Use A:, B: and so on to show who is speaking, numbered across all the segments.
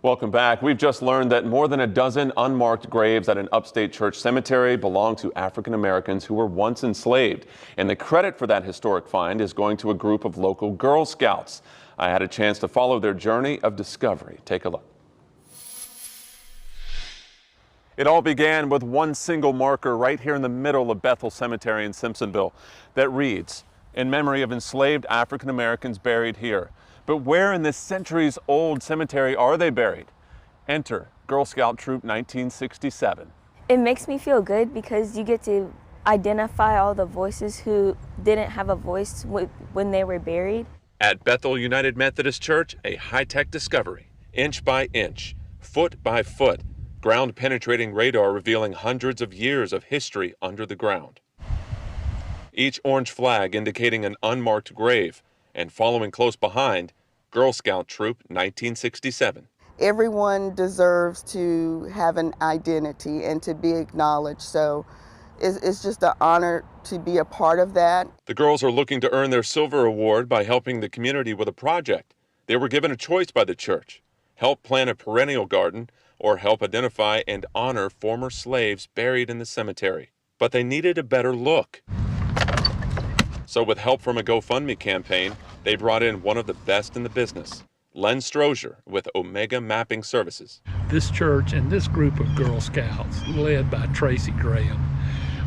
A: Welcome back. We've just learned that more than a dozen unmarked graves at an upstate church cemetery belong to African Americans who were once enslaved. And the credit for that historic find is going to a group of local Girl Scouts. I had a chance to follow their journey of discovery. Take a look. It all began with one single marker right here in the middle of Bethel Cemetery in Simpsonville that reads, "In memory of enslaved African Americans buried here." But where in this centuries-old cemetery are they buried? Enter Girl Scout Troop 1967.
B: It makes me feel good because you get to identify all the voices who didn't have a voice when they were buried.
A: At Bethel United Methodist Church, a high-tech discovery, inch by inch, foot by foot, ground-penetrating radar revealing hundreds of years of history under the ground. Each orange flag indicating an unmarked grave, and following close behind, Girl Scout Troop 1967.
C: Everyone deserves to have an identity and to be acknowledged, so it's just an honor to be a part of that.
A: The girls are looking to earn their silver award by helping the community with a project. They were given a choice by the church: help plant a perennial garden or help identify and honor former slaves buried in the cemetery. But they needed a better look. So with help from a GoFundMe campaign, they brought in one of the best in the business, Len Strozier with Omega Mapping Services.
D: This church and this group of Girl Scouts, led by Tracy Graham,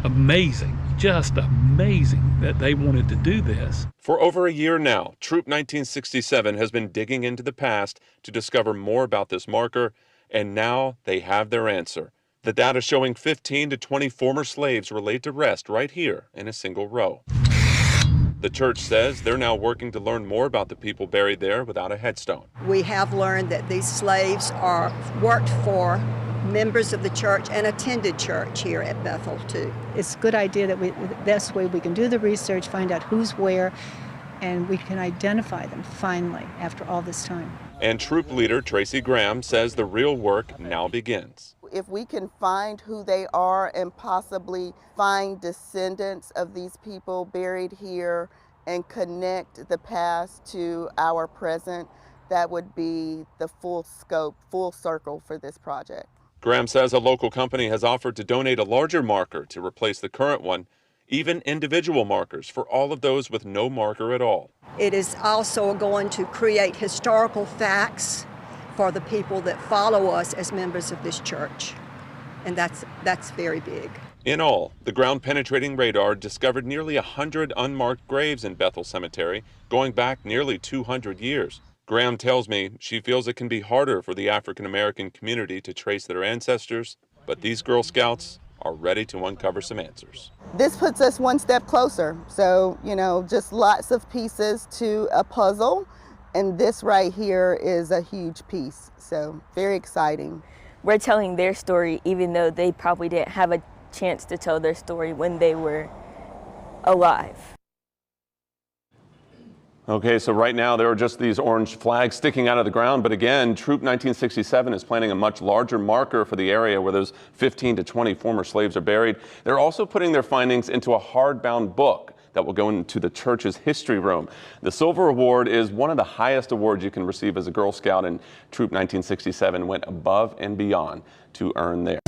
D: amazing, just amazing that they wanted to do this.
A: For over a year now, Troop 1967 has been digging into the past to discover more about this marker, and now they have their answer. The data showing 15 to 20 former slaves were laid to rest right here in a single row. The church says they're now working to learn more about the people buried there without a headstone.
E: We have learned that these slaves worked for members of the church and attended church here at Bethel too.
F: It's a good idea that this way we can do the research, find out who's where, and we can identify them finally after all this time.
A: And troop leader Tracy Graham says the real work now begins.
C: If we can find who they are and possibly find descendants of these people buried here and connect the past to our present, that would be the full scope, full circle for this project.
A: Graham says a local company has offered to donate a larger marker to replace the current one, even individual markers for all of those with no marker at all.
E: It is also going to create historical facts for the people that follow us as members of this church. And that's very big.
A: In all, the ground-penetrating radar discovered nearly 100 unmarked graves in Bethel Cemetery, going back nearly 200 years. Graham tells me she feels it can be harder for the African-American community to trace their ancestors, but these Girl Scouts are ready to uncover some answers.
C: This puts us one step closer. So, just lots of pieces to a puzzle. And this right here is a huge piece, so very exciting.
B: We're telling their story even though they probably didn't have a chance to tell their story when they were alive.
A: Okay, so right now there are just these orange flags sticking out of the ground, but again, Troop 1967 is planning a much larger marker for the area where those 15 to 20 former slaves are buried. They're also putting their findings into a hardbound book that will go into the church's history room. The Silver Award is one of the highest awards you can receive as a Girl Scout, and Troop 1967 went above and beyond to earn theirs.